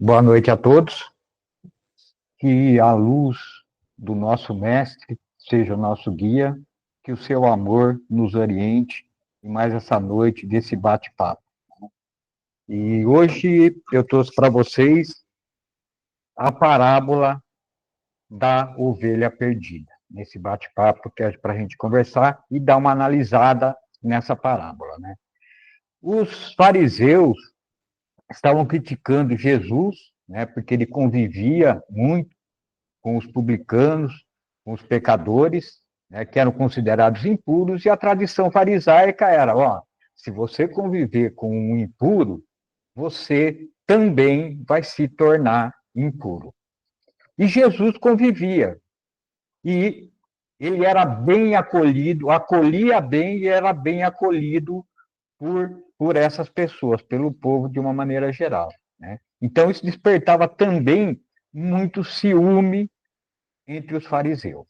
Boa noite a todos. Que a luz do nosso Mestre seja o nosso guia, que o seu amor nos oriente em mais essa noite desse bate-papo. E hoje eu trouxe para vocês a parábola da ovelha perdida. Nesse bate-papo que é para a gente conversar e dar uma analisada nessa parábola, né? Os fariseus estavam criticando Jesus, né? Porque ele convivia muito com os publicanos, com os pecadores, né, que eram considerados impuros, e a tradição farisaica era, ó, se você conviver com um impuro, você também vai se tornar impuro. E Jesus convivia, e ele era bem acolhido, acolhia bem e era bem acolhido por essas pessoas, pelo povo de uma maneira geral, né? Então, isso despertava também muito ciúme entre os fariseus.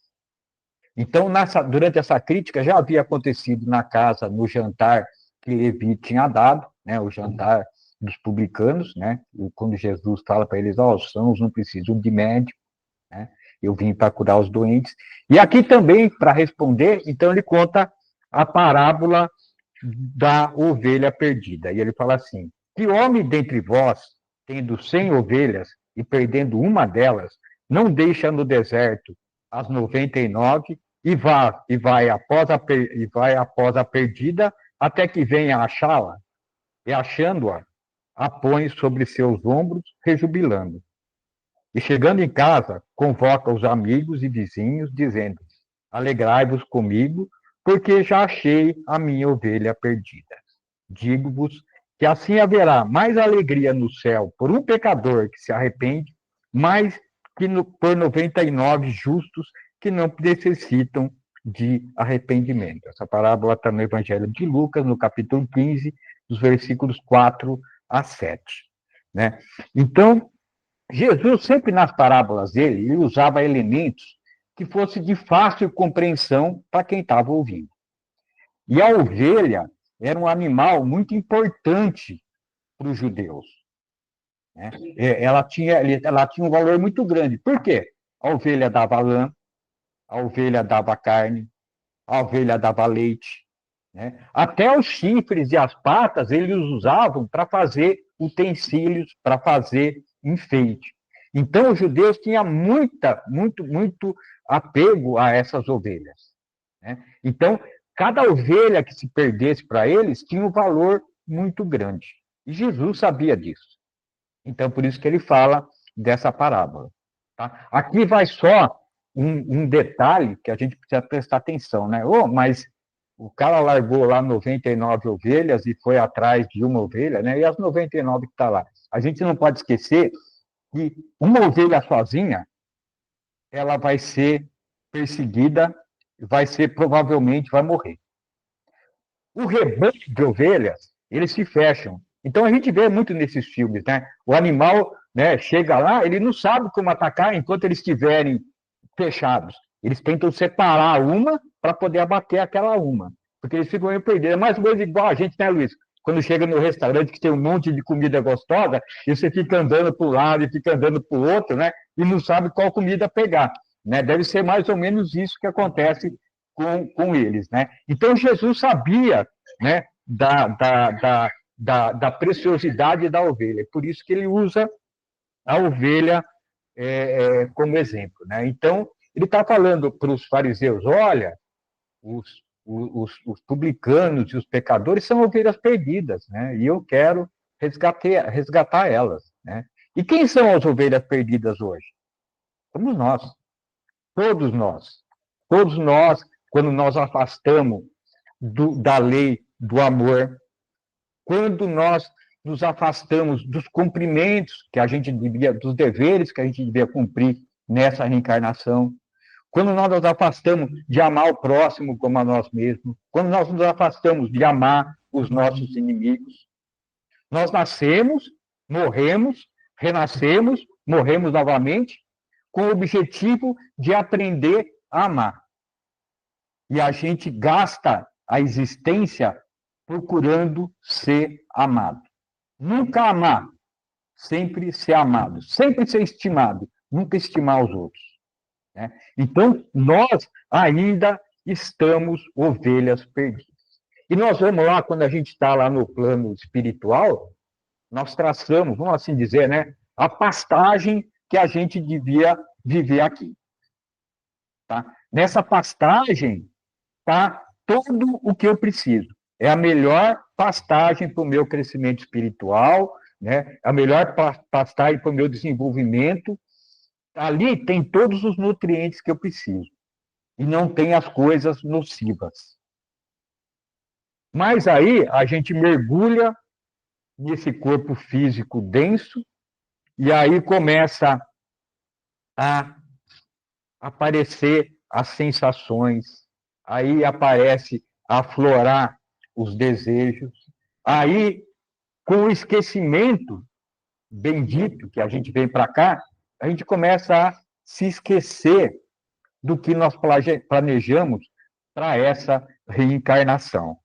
Então, durante essa crítica, já havia acontecido na casa, no jantar que Levi tinha dado, né, o jantar dos publicanos, né, quando Jesus fala para eles, ó, os sãos não precisam de médico, né, eu vim para curar os doentes. E aqui também, para responder, então ele conta a parábola da ovelha perdida. E ele fala assim, que homem dentre vós, tendo 100 ovelhas e perdendo uma delas, não deixa no deserto as 99 e vai após a perdida até que venha achá-la, e achando-a, a põe sobre seus ombros, rejubilando. E chegando em casa, convoca os amigos e vizinhos, dizendo: Alegrai-vos comigo, porque já achei a minha ovelha perdida. Digo-vos que assim haverá mais alegria no céu por um pecador que se arrepende, mais que por 99 justos que não necessitam de arrependimento. Essa parábola está no Evangelho de Lucas, no capítulo 15, dos versículos 4 a 7. Né? Então, Jesus, sempre nas parábolas dele, ele usava elementos que fossem de fácil compreensão para quem estava ouvindo. E a ovelha era um animal muito importante para os judeus. Né? Ela tinha um valor muito grande. Por quê? A ovelha dava lã, a ovelha dava carne, a ovelha dava leite. Né? Até os chifres e as patas eles usavam para fazer utensílios, para fazer enfeite. Então, os judeus tinham muito apego a essas ovelhas. Né? Então, cada ovelha que se perdesse para eles tinha um valor muito grande. E Jesus sabia disso. Então, por isso que ele fala dessa parábola. Tá? Aqui vai só um detalhe que a gente precisa prestar atenção, né? Oh, mas o cara largou lá 99 ovelhas e foi atrás de uma ovelha, né? E as 99 que está lá. A gente não pode esquecer que uma ovelha sozinha, ela vai ser perseguida, provavelmente vai morrer. O rebanho de ovelhas, eles se fecham. Então a gente vê muito nesses filmes, né? O animal, né, chega lá, ele não sabe como atacar enquanto eles estiverem fechados. Eles tentam separar uma para poder abater aquela uma, porque eles ficam meio perdidos. É mais ou menos igual a gente, né, Luiz? Quando chega no restaurante que tem um monte de comida gostosa, e você fica andando para um lado e fica andando para o outro, né? E não sabe qual comida pegar. Né? Deve ser mais ou menos isso que acontece com eles. Né? Então, Jesus sabia, né, da preciosidade da ovelha. Por isso que ele usa a ovelha como exemplo. Né? Então, ele está falando para os fariseus, olha, os publicanos e os pecadores são ovelhas perdidas, né? E eu quero resgatar elas. Né? E quem são as ovelhas perdidas hoje? Somos nós, todos nós. Todos nós, quando nós afastamos da lei do amor, quando nós nos afastamos dos cumprimentos que a gente devia, dos deveres que a gente devia cumprir nessa reencarnação, quando nós nos afastamos de amar o próximo como a nós mesmos, quando nós nos afastamos de amar os nossos inimigos, nós nascemos, morremos, renascemos, morremos novamente, com o objetivo de aprender a amar. E a gente gasta a existência procurando ser amado. Nunca amar, sempre ser amado, sempre ser estimado, nunca estimar os outros, né? Então, nós ainda estamos ovelhas perdidas. E nós vamos lá, quando a gente está lá no plano espiritual, nós traçamos, vamos assim dizer, né, a pastagem que a gente devia viver aqui. Tá? Nessa pastagem está tudo o que eu preciso. É a melhor pastagem para o meu crescimento espiritual, né? A melhor pastagem para o meu desenvolvimento. Ali tem todos os nutrientes que eu preciso. E não tem as coisas nocivas. Mas aí a gente mergulha nesse corpo físico denso, e aí começa a aparecer as sensações, aí aparece a aflorar os desejos, aí, com o esquecimento bendito que a gente vem para cá, a gente começa a se esquecer do que nós planejamos para essa reencarnação.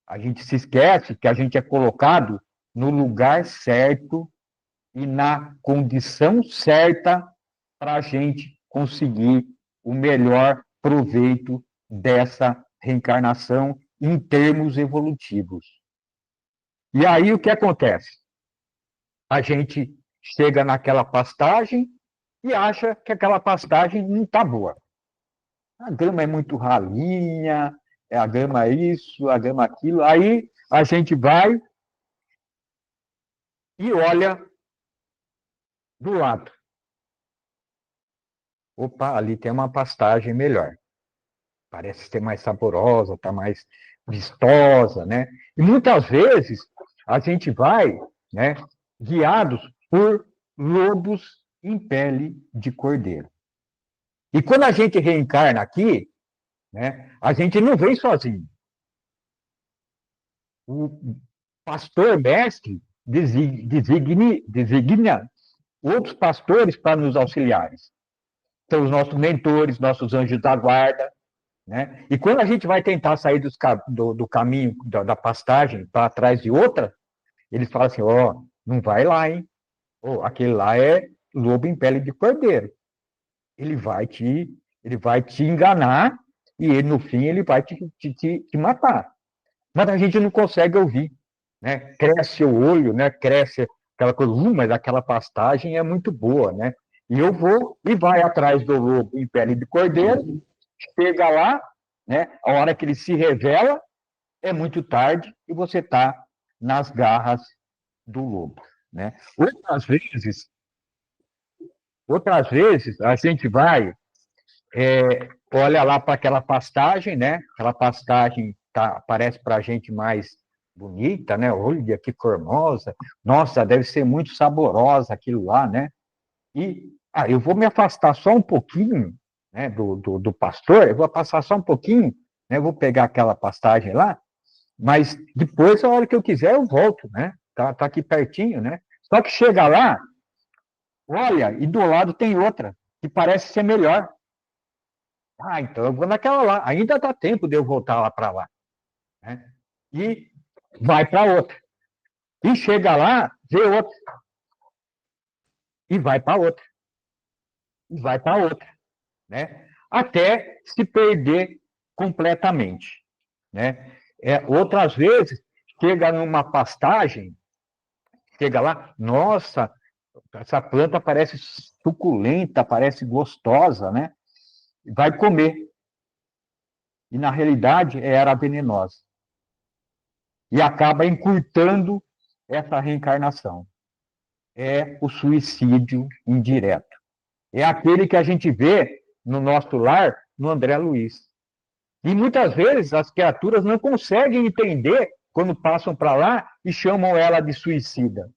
A gente se esquece que a gente é colocado no lugar certo e na condição certa para a gente conseguir o melhor proveito dessa reencarnação em termos evolutivos. E aí o que acontece? A gente chega naquela pastagem e acha que aquela pastagem não está boa. A grama é muito ralinha, a grama isso, a grama aquilo. Aí a gente vai e olha do lado. Opa, ali tem uma pastagem melhor. Parece ser mais saborosa, está mais vistosa, né? E muitas vezes a gente vai, né, guiados por lobos em pele de cordeiro. E quando a gente reencarna aqui, né, a gente não vem sozinho. O pastor mestre designa outros pastores para nos auxiliarem. São os nossos mentores, nossos anjos da guarda, né? E quando a gente vai tentar sair do caminho da pastagem para trás de outra, eles falam assim, ó, não vai lá, hein? Oh, aquele lá é lobo em pele de cordeiro. Ele vai te enganar e ele, no fim ele vai te matar. Mas a gente não consegue ouvir, né? Cresce o olho, né? Cresce aquela coisa, mas aquela pastagem é muito boa, né? E eu vou e vai atrás do lobo em pele de cordeiro, chega lá, né? A hora que ele se revela, é muito tarde e você está nas garras do lobo, né? Outras vezes a gente vai, olha lá para aquela pastagem, né? Aquela pastagem parece para a gente mais bonita, né? Olha que formosa, nossa, deve ser muito saborosa aquilo lá, né? E eu vou me afastar só um pouquinho, né, do pastor, eu vou passar só um pouquinho, né? Eu vou pegar aquela pastagem lá, mas depois, a hora que eu quiser, eu volto, né? Tá aqui pertinho, né? Só que chega lá, olha, e do lado tem outra, que parece ser melhor. Então eu vou naquela lá. Ainda dá tempo de eu voltar lá para lá, né? E vai para outra. E chega lá, vê outra. E vai para outra. E vai para outra, né? Até se perder completamente, né? Outras vezes, chega numa pastagem, chega lá, nossa, essa planta parece suculenta, parece gostosa, né? Vai comer. E, na realidade, era venenosa. E acaba encurtando essa reencarnação. É o suicídio indireto. É aquele que a gente vê no nosso lar, no André Luiz. E muitas vezes as criaturas não conseguem entender quando passam para lá e chamam ela de suicida,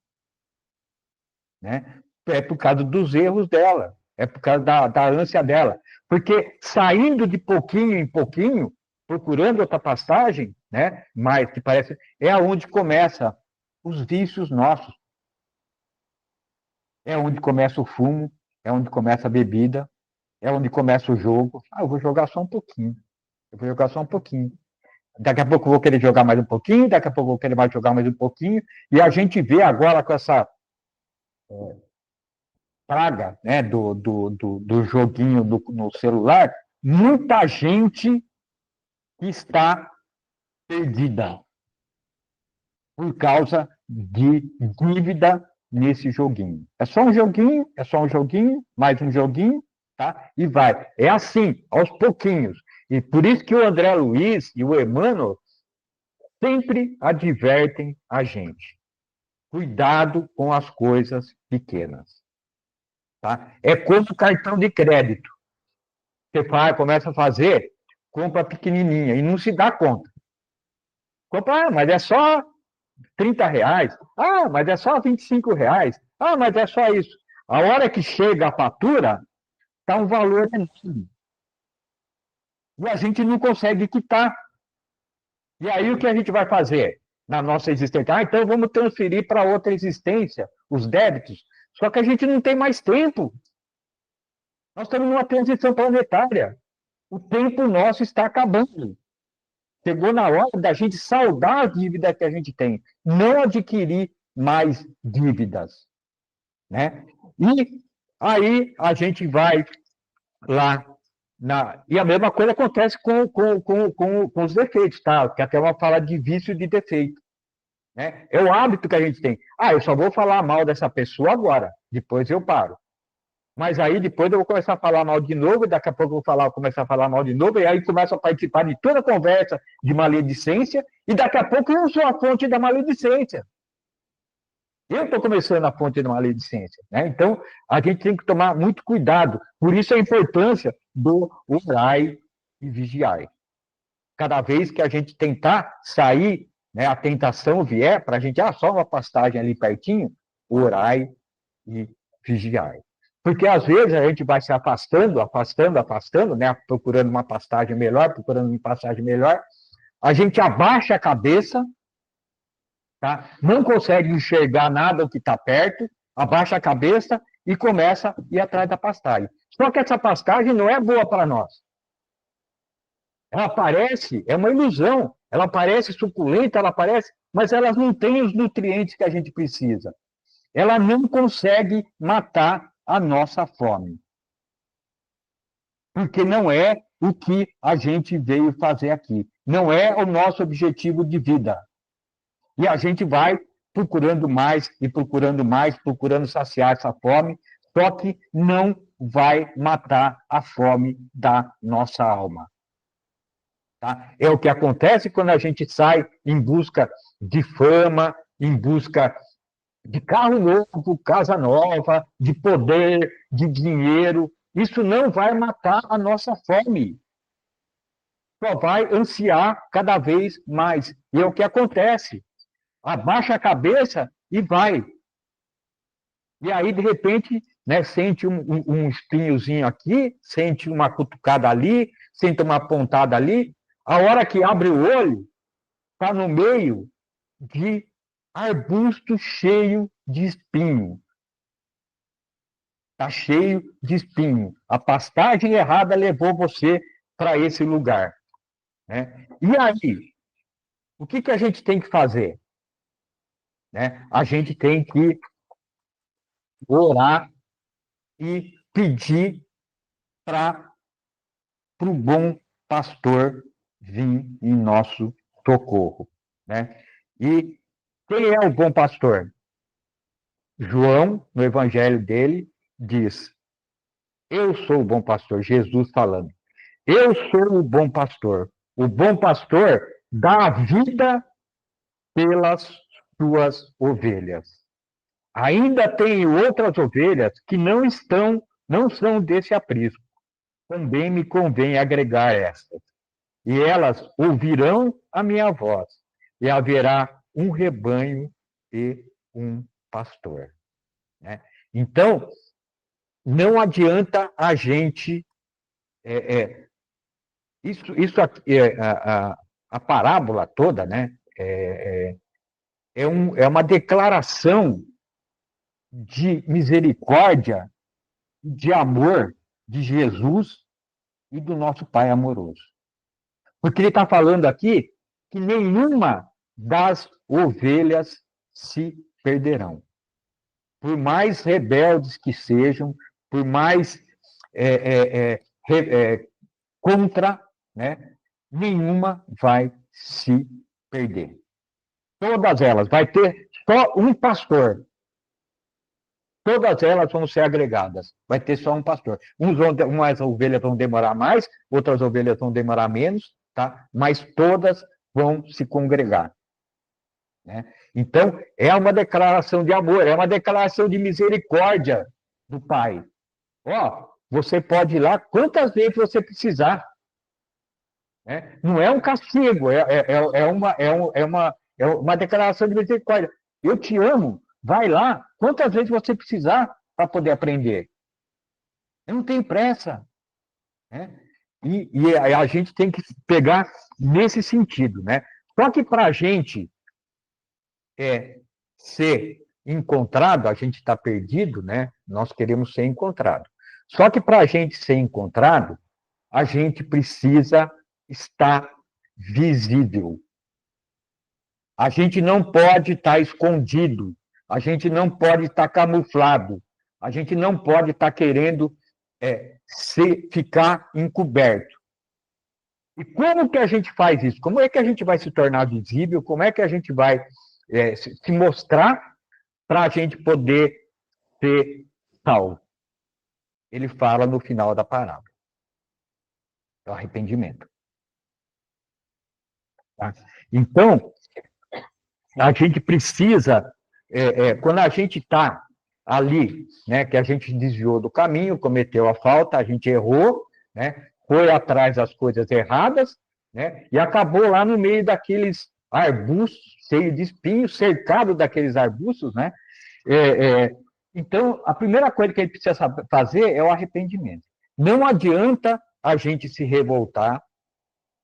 né? É por causa dos erros dela, é por causa da ânsia dela. Porque saindo de pouquinho em pouquinho, procurando outra passagem, né? Mas que parece, é onde começa os vícios nossos. É onde começa o fumo, é onde começa a bebida, é onde começa o jogo. Eu vou jogar só um pouquinho. Eu vou jogar só um pouquinho. Daqui a pouco eu vou querer jogar mais um pouquinho, daqui a pouco eu vou querer mais jogar mais um pouquinho. E a gente vê agora com essa praga, né, do joguinho no celular, muita gente está perdida por causa de dívida nesse joguinho. É só um joguinho, mais um joguinho, tá? E vai. É assim, aos pouquinhos. E por isso que o André Luiz e o Emmanuel sempre advertem a gente. Cuidado com as coisas pequenas. Tá? É como o cartão de crédito. Você faz, começa a fazer, compra pequenininha e não se dá conta. Compra, mas é só R$ 30. Ah, mas é só R$ 25. Ah, mas é só isso. A hora que chega a fatura, está um valor enorme. E a gente não consegue quitar. E aí o que a gente vai fazer na nossa existência? Ah, então vamos transferir para outra existência os débitos. Só que a gente não tem mais tempo. Nós estamos numa transição planetária. O tempo nosso está acabando. Chegou na hora da gente saldar a dívida que a gente tem, não adquirir mais dívidas, né? E aí a gente vai lá e a mesma coisa acontece com os defeitos, tá? Que até uma fala de vício e de defeito, né? É o hábito que a gente tem. Ah, eu só vou falar mal dessa pessoa agora, depois eu paro. Mas aí depois eu vou começar a falar mal de novo, e daqui a pouco eu vou começar a falar mal de novo, e aí começo a participar de toda a conversa de maledicência, e daqui a pouco eu sou a fonte da maledicência. Eu estou começando a fonte da maledicência. Né? Então, a gente tem que tomar muito cuidado. Por isso a importância do orai e vigiai. Cada vez que a gente tentar sair, né, a tentação vier, para a gente, só uma pastagem ali pertinho, orai e vigiai. Porque às vezes a gente vai se afastando, né, procurando uma pastagem melhor, procurando uma passagem melhor, a gente abaixa a cabeça, tá? Não consegue enxergar nada o que está perto, abaixa a cabeça e começa a ir atrás da pastagem. Só que essa pastagem não é boa para nós. Ela parece, é uma ilusão, ela parece suculenta, ela parece, mas ela não tem os nutrientes que a gente precisa. Ela não consegue matar a nossa fome. Porque não é o que a gente veio fazer aqui. Não é o nosso objetivo de vida. E a gente vai procurando mais e procurando mais, procurando saciar essa fome, só que não vai matar a fome da nossa alma. Tá? É o que acontece quando a gente sai em busca de fama, em busca de carro novo, casa nova, de poder, de dinheiro. Isso não vai matar a nossa fome. Só vai ansiar cada vez mais. E é o que acontece. Abaixa a cabeça e vai. E aí, de repente, né, sente um espinhozinho aqui, sente uma cutucada ali, sente uma pontada ali. A hora que abre o olho, está no meio de arbusto cheio de espinho. Está cheio de espinho. A pastagem errada levou você para esse lugar. Né? E aí, o que a gente tem que fazer? Né? A gente tem que orar e pedir para o bom pastor vir em nosso socorro. Né? E quem é o bom pastor? João, no evangelho dele, diz: Eu sou o bom pastor, Jesus falando. Eu sou o bom pastor. O bom pastor dá a vida pelas suas ovelhas. Ainda tem outras ovelhas que não são desse aprisco. Também me convém agregar estas. E elas ouvirão a minha voz, e haverá um rebanho e um pastor. Né? Então, não adianta a gente. Isso a parábola toda, né? É uma declaração de misericórdia, de amor de Jesus e do nosso Pai amoroso. Porque ele está falando aqui que nenhuma das ovelhas se perderão. por mais rebeldes que sejam, por mais contra, né, nenhuma vai se perder. Todas elas, vai ter só um pastor. Todas elas vão ser agregadas. Vai ter só um pastor. Umas ovelhas vão demorar mais, outras ovelhas vão demorar menos, tá? Mas todas vão se congregar. Né? Então, é uma declaração de amor, é uma declaração de misericórdia do Pai. Ó, você pode ir lá quantas vezes você precisar. Né? Não é um castigo, é uma declaração de misericórdia. Eu te amo, vai lá quantas vezes você precisar para poder aprender. Eu não tenho pressa. Né? E a gente tem que pegar nesse sentido. Né? Só que para a gente ser encontrado, a gente está perdido, né? Nós queremos ser encontrado. Só que para a gente ser encontrado, a gente precisa estar visível. A gente não pode estar escondido, a gente não pode estar camuflado, a gente não pode estar querendo ficar encoberto. E como que a gente faz isso? Como é que a gente vai se tornar visível? Como é que a gente vai se mostrar para a gente poder ser salvo? Ele fala no final da parábola. É o arrependimento. Tá? Então, a gente precisa, quando a gente está ali, né, que a gente desviou do caminho, cometeu a falta, a gente errou, né, foi atrás das coisas erradas, né, e acabou lá no meio daqueles arbustos cheios de espinhos, cercado daqueles arbustos, né? Então, a primeira coisa que a gente precisa fazer é o arrependimento. Não adianta a gente se revoltar,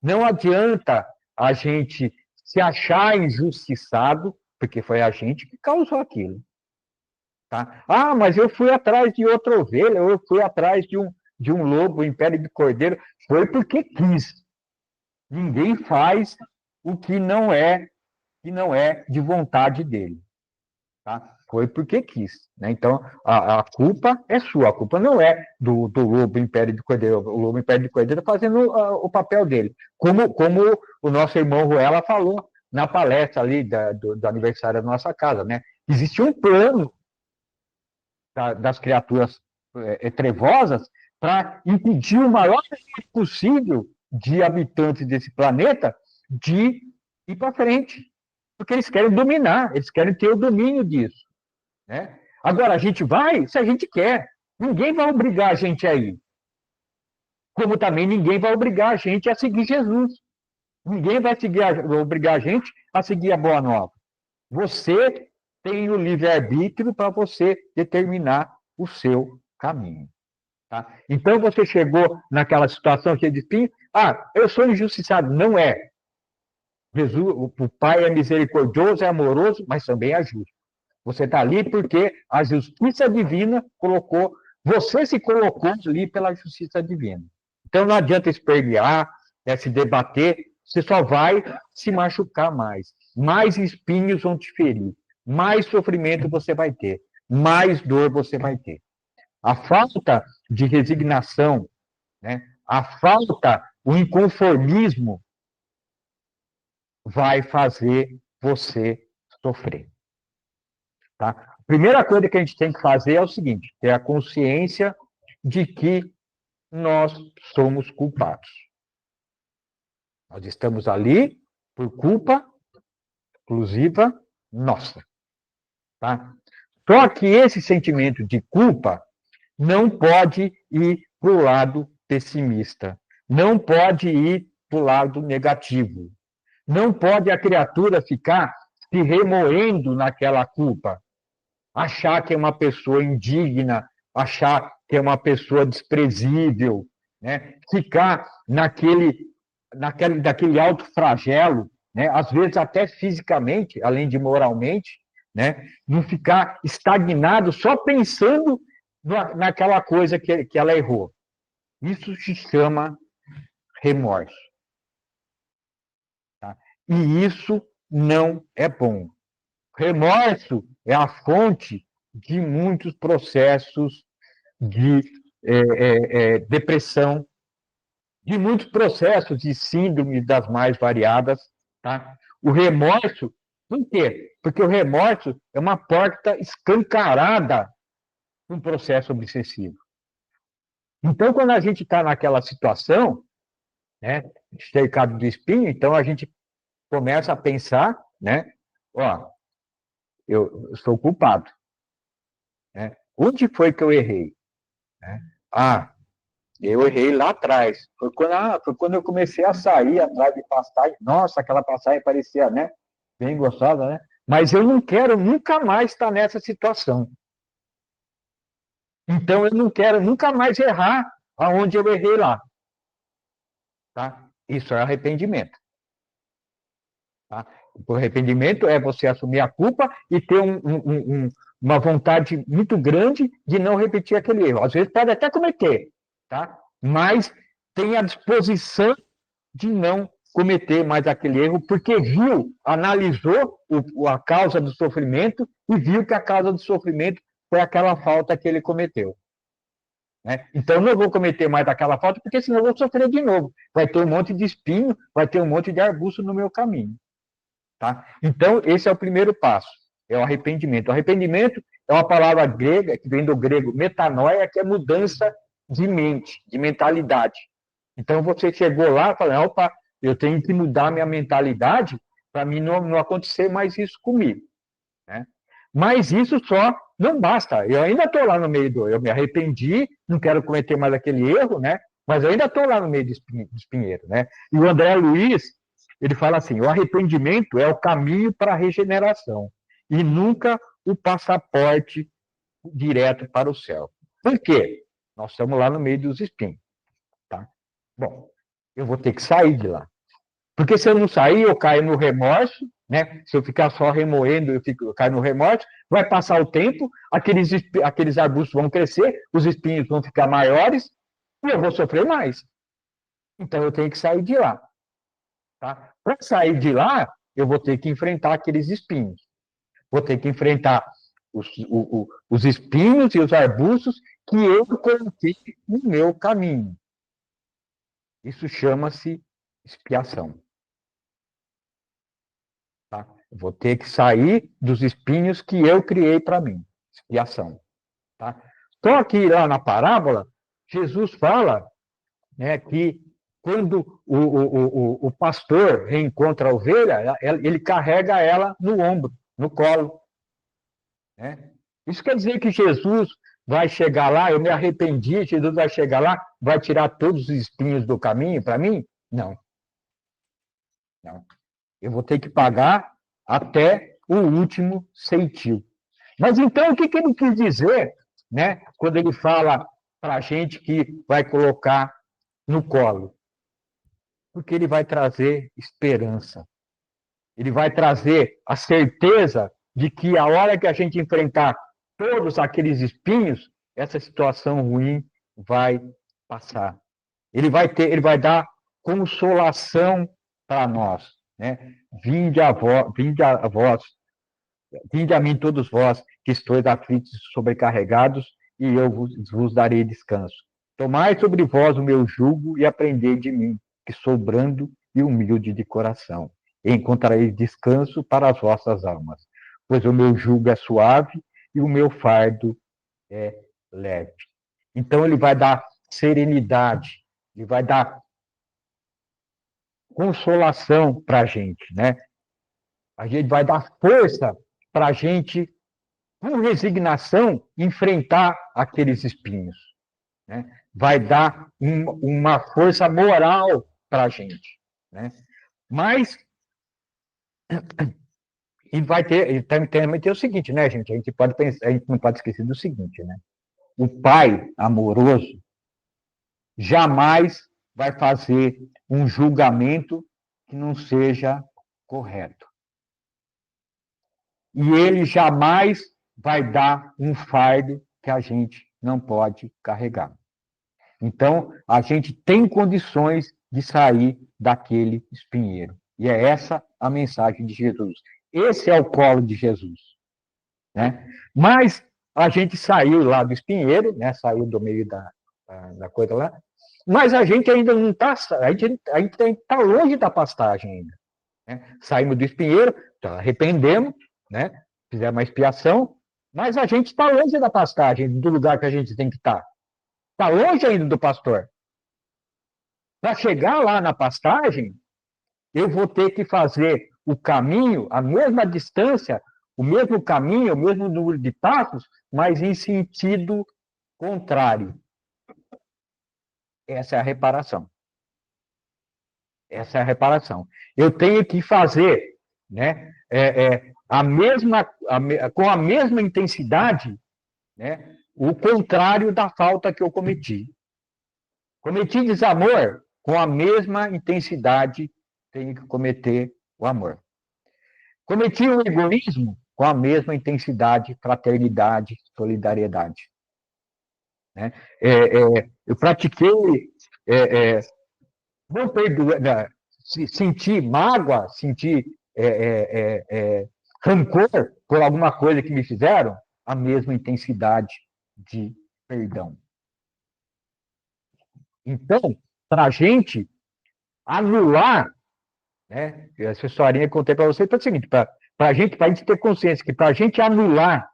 não adianta a gente se achar injustiçado, porque foi a gente que causou aquilo. Tá? Ah, mas eu fui atrás de outra ovelha, eu fui atrás de um lobo em pele de cordeiro. Foi porque quis. Ninguém faz o que não é de vontade dele. Tá? Foi porque quis. Né? Então, a culpa é sua, a culpa não é do lobo em pele de cordeiro. O lobo em pele de cordeiro está fazendo o papel dele. Como o nosso irmão Ruela falou na palestra ali do aniversário da nossa casa. Né? Existe um plano das criaturas trevosas para impedir o maior número possível de habitantes desse planeta de ir para frente. Porque eles querem dominar, eles querem ter o domínio disso. Né? Agora, a gente vai se a gente quer. Ninguém vai obrigar a gente a ir. Como também ninguém vai obrigar a gente a seguir Jesus. Ninguém vai obrigar a gente a seguir a Boa Nova. Você tem o livre-arbítrio para você determinar o seu caminho. Tá? Então, você chegou naquela situação cheia de espinho. Ah, eu sou injustiçado. Não é. Jesus, o Pai é misericordioso, é amoroso, mas também é justo. Você está ali porque a justiça divina colocou, você se colocou ali pela justiça divina. Então não adianta espernear, se debater, você só vai se machucar mais. Mais espinhos vão te ferir, mais sofrimento você vai ter, mais dor você vai ter. A falta de resignação, né? A falta, o inconformismo vai fazer você sofrer. Tá? A primeira coisa que a gente tem que fazer é o seguinte: ter a consciência de que nós somos culpados. Nós estamos ali por culpa exclusiva nossa. Tá? Só que esse sentimento de culpa não pode ir para o lado pessimista, não pode ir para o lado negativo. Não pode a criatura ficar se remoendo naquela culpa, achar que é uma pessoa indigna, achar que é uma pessoa desprezível, né? Ficar daquele alto flagelo, né? Às vezes até fisicamente, além de moralmente, né? Não ficar estagnado só pensando naquela coisa que ela errou. Isso se chama remorso. Tá? E isso não é bom. Remorso é a fonte de muitos processos de depressão, de muitos processos de síndrome das mais variadas, tá? O remorso, por quê? Porque o remorso é uma porta escancarada para um processo obsessivo. Então, quando a gente está naquela situação, né, cercado do espinho, então a gente começa a pensar, né, ó, eu sou culpado, né? Onde foi que eu errei? Né? Ah, eu errei lá atrás. Foi quando eu comecei a sair atrás de pastagem. Nossa, aquela pastagem parecia, né, bem gostosa, né? Mas eu não quero nunca mais estar nessa situação. Então, eu não quero nunca mais errar aonde eu errei lá. Tá? Isso é arrependimento. Tá? O arrependimento é você assumir a culpa e ter uma vontade muito grande de não repetir aquele erro. Às vezes pode até cometer, tá? Mas tem a disposição de não cometer mais aquele erro, porque viu, analisou a causa do sofrimento e viu que a causa do sofrimento foi aquela falta que ele cometeu. Né? Então, não vou cometer mais aquela falta, porque senão eu vou sofrer de novo. Vai ter um monte de espinho, vai ter um monte de arbusto no meu caminho. Tá? Então, esse é o primeiro passo, é o arrependimento. O arrependimento é uma palavra grega, que vem do grego metanoia, que é mudança de mente, de mentalidade. Então, você chegou lá e falou, opa, eu tenho que mudar minha mentalidade para mim não acontecer mais isso comigo. Né? Mas isso só não basta. Eu ainda estou lá no meio do... Eu me arrependi, não quero cometer mais aquele erro, né? Mas eu ainda estou lá no meio do espinheiro. Né? E o André Luiz, ele fala assim, o arrependimento é o caminho para a regeneração e nunca o passaporte direto para o céu. Por quê? Nós estamos lá no meio dos espinhos. Tá? Bom, eu vou ter que sair de lá. Porque se eu não sair, eu caio no remorso, né? Se eu ficar só remoendo, eu caio no remorso, vai passar o tempo, aqueles arbustos vão crescer, os espinhos vão ficar maiores e eu vou sofrer mais. Então eu tenho que sair de lá. Tá? Para sair de lá, eu vou ter que enfrentar aqueles espinhos. Vou ter que enfrentar os espinhos e os arbustos que eu coloquei no meu caminho. Isso chama-se expiação. Tá? Vou ter que sair dos espinhos que eu criei para mim. Expiação. Tá? Só que lá na parábola, Jesus fala, né, que quando o pastor reencontra a ovelha, ele carrega ela no ombro, no colo. Né? Isso quer dizer que Jesus vai chegar lá, eu me arrependi, Jesus vai chegar lá, vai tirar todos os espinhos do caminho para mim? Não. Não. Eu vou ter que pagar até o último ceitil. Mas então, o que ele quis dizer, né, quando ele fala para a gente que vai colocar no colo? Porque ele vai trazer esperança. Ele vai trazer a certeza de que a hora que a gente enfrentar todos aqueles espinhos, essa situação ruim vai passar. Ele vai dar consolação para nós, né? Vinde a mim todos vós que estáis aflitos e sobrecarregados, e eu vos darei descanso. Tomai sobre vós o meu jugo e aprendei de mim, que sou brando e humilde de coração. E encontrareis descanso para as vossas almas, pois o meu jugo é suave e o meu fardo é leve. Então ele vai dar serenidade, ele vai dar consolação para a gente, né? A gente vai dar força para a gente, com resignação, enfrentar aqueles espinhos. Né? Vai dar uma força moral para a gente. Né? Mas, e vai ter, e também tem o seguinte, né, gente? A gente pode pensar, a gente não pode esquecer do seguinte, né? O pai amoroso jamais vai fazer um julgamento que não seja correto. E ele jamais vai dar um fardo que a gente não pode carregar. Então, a gente tem condições de sair daquele espinheiro. E é essa a mensagem de Jesus. Esse é o colo de Jesus. Né? Mas a gente saiu lá do espinheiro, né? Saiu do meio da coisa lá, mas a gente ainda não está, a gente está longe da pastagem ainda. Né? Saímos do espinheiro, então arrependemos, né? Fizemos uma expiação, mas a gente está longe da pastagem, do lugar que a gente tem que estar. Está longe ainda do pastor. Para chegar lá na pastagem, eu vou ter que fazer o caminho, a mesma distância, o mesmo caminho, o mesmo número de passos, mas em sentido contrário. Essa é a reparação. Essa é a reparação. Eu tenho que fazer, né, com a mesma intensidade, né, o contrário da falta que eu cometi. Cometi desamor, com a mesma intensidade tenho que cometer o amor. Cometi o egoísmo, com a mesma intensidade, fraternidade, solidariedade. Né? Eu pratiquei, não perdoar, sentir mágoa, sentir rancor por alguma coisa que me fizeram, a mesma intensidade de perdão. Então, para a gente anular, né, essa historinha que eu contei para vocês, é o seguinte, para a gente ter consciência que para a gente anular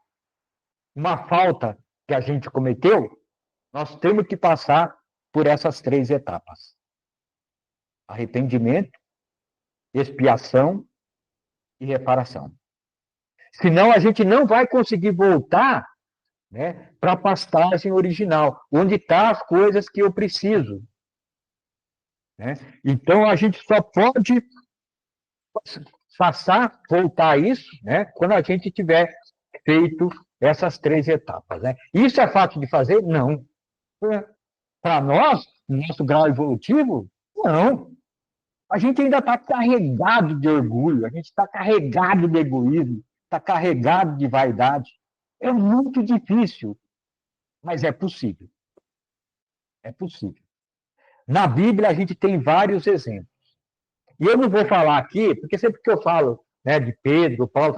uma falta que a gente cometeu, nós temos que passar por essas 3 etapas. Arrependimento, expiação e reparação. Senão a gente não vai conseguir voltar, né, para a pastagem original, onde estão as coisas que eu preciso. Né? Então a gente só pode voltar a isso, né, quando a gente tiver feito essas 3 etapas. Né? Isso é fácil de fazer? Não. Para nós, no nosso grau evolutivo, não. A gente ainda está carregado de orgulho, a gente está carregado de egoísmo, está carregado de vaidade. É muito difícil, mas é possível. É possível. Na Bíblia, a gente tem vários exemplos. E eu não vou falar aqui, porque sempre que eu falo, né, de Pedro, Paulo,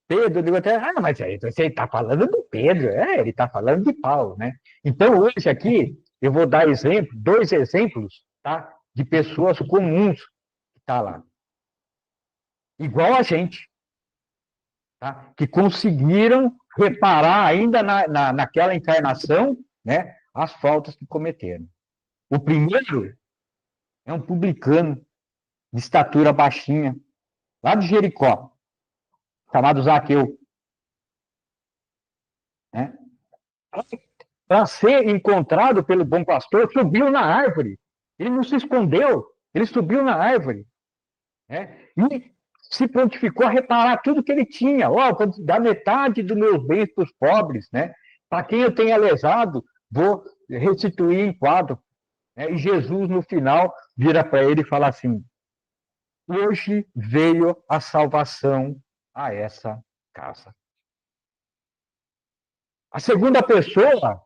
Pedro, eu digo até, mas você está falando de Pedro, ele está falando de Paulo, né? Então, hoje aqui, eu vou dar 2 exemplos, tá, de pessoas comuns que estão lá. Igual a gente, tá? Que conseguiram reparar ainda naquela encarnação, né, as faltas que cometeram. O primeiro é um publicano de estatura baixinha, lá de Jericó, chamado Zaqueu. Né? Para ser encontrado pelo bom pastor, subiu na árvore. Ele não se escondeu, ele subiu na árvore. Né? E se prontificou a reparar tudo que ele tinha. Vou dar metade dos meus bens para os pobres. Né? Para quem eu tenha lesado, vou restituir em quadro. Né? E Jesus, no final, vira para ele e fala assim: hoje veio a salvação a essa casa. A segunda pessoa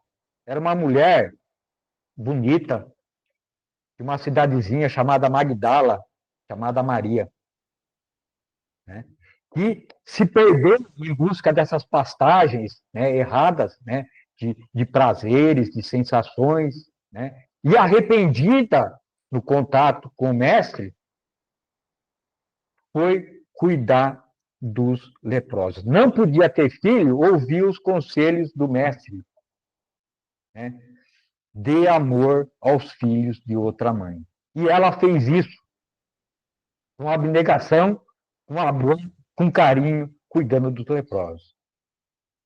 era uma mulher bonita, de uma cidadezinha chamada Magdala, chamada Maria, né? Que se perdeu em busca dessas pastagens, né, erradas, né, de prazeres, de sensações, né? E arrependida no contato com o mestre, foi cuidar dos leprosos. Não podia ter filho, ouviu os conselhos do mestre. Né? Dê amor aos filhos de outra mãe. E ela fez isso com abnegação, com amor, com carinho, cuidando dos leprosos.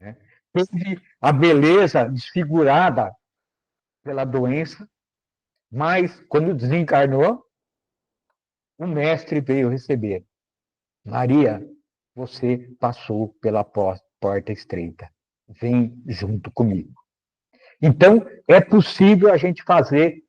Né? Teve a beleza desfigurada pela doença, mas quando desencarnou, o mestre veio receber. Maria, você passou pela porta estreita. Vem junto comigo. Então, é possível a gente fazer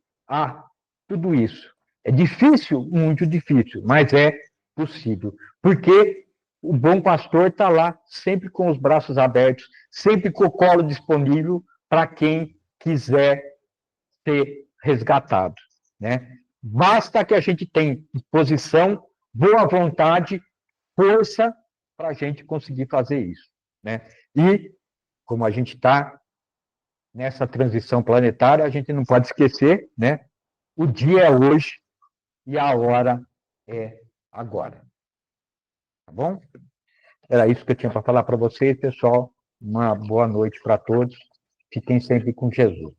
tudo isso. É difícil, muito difícil, mas é possível. Porque o bom pastor está lá, sempre com os braços abertos, sempre com o colo disponível para quem quiser ser resgatado. Né? Basta que a gente tenha disposição, boa vontade, força para a gente conseguir fazer isso. Né? E como a gente está nessa transição planetária, a gente não pode esquecer, né? O dia é hoje e a hora é agora. Tá bom? Era isso que eu tinha para falar para vocês, pessoal. Uma boa noite para todos. Fiquem sempre com Jesus.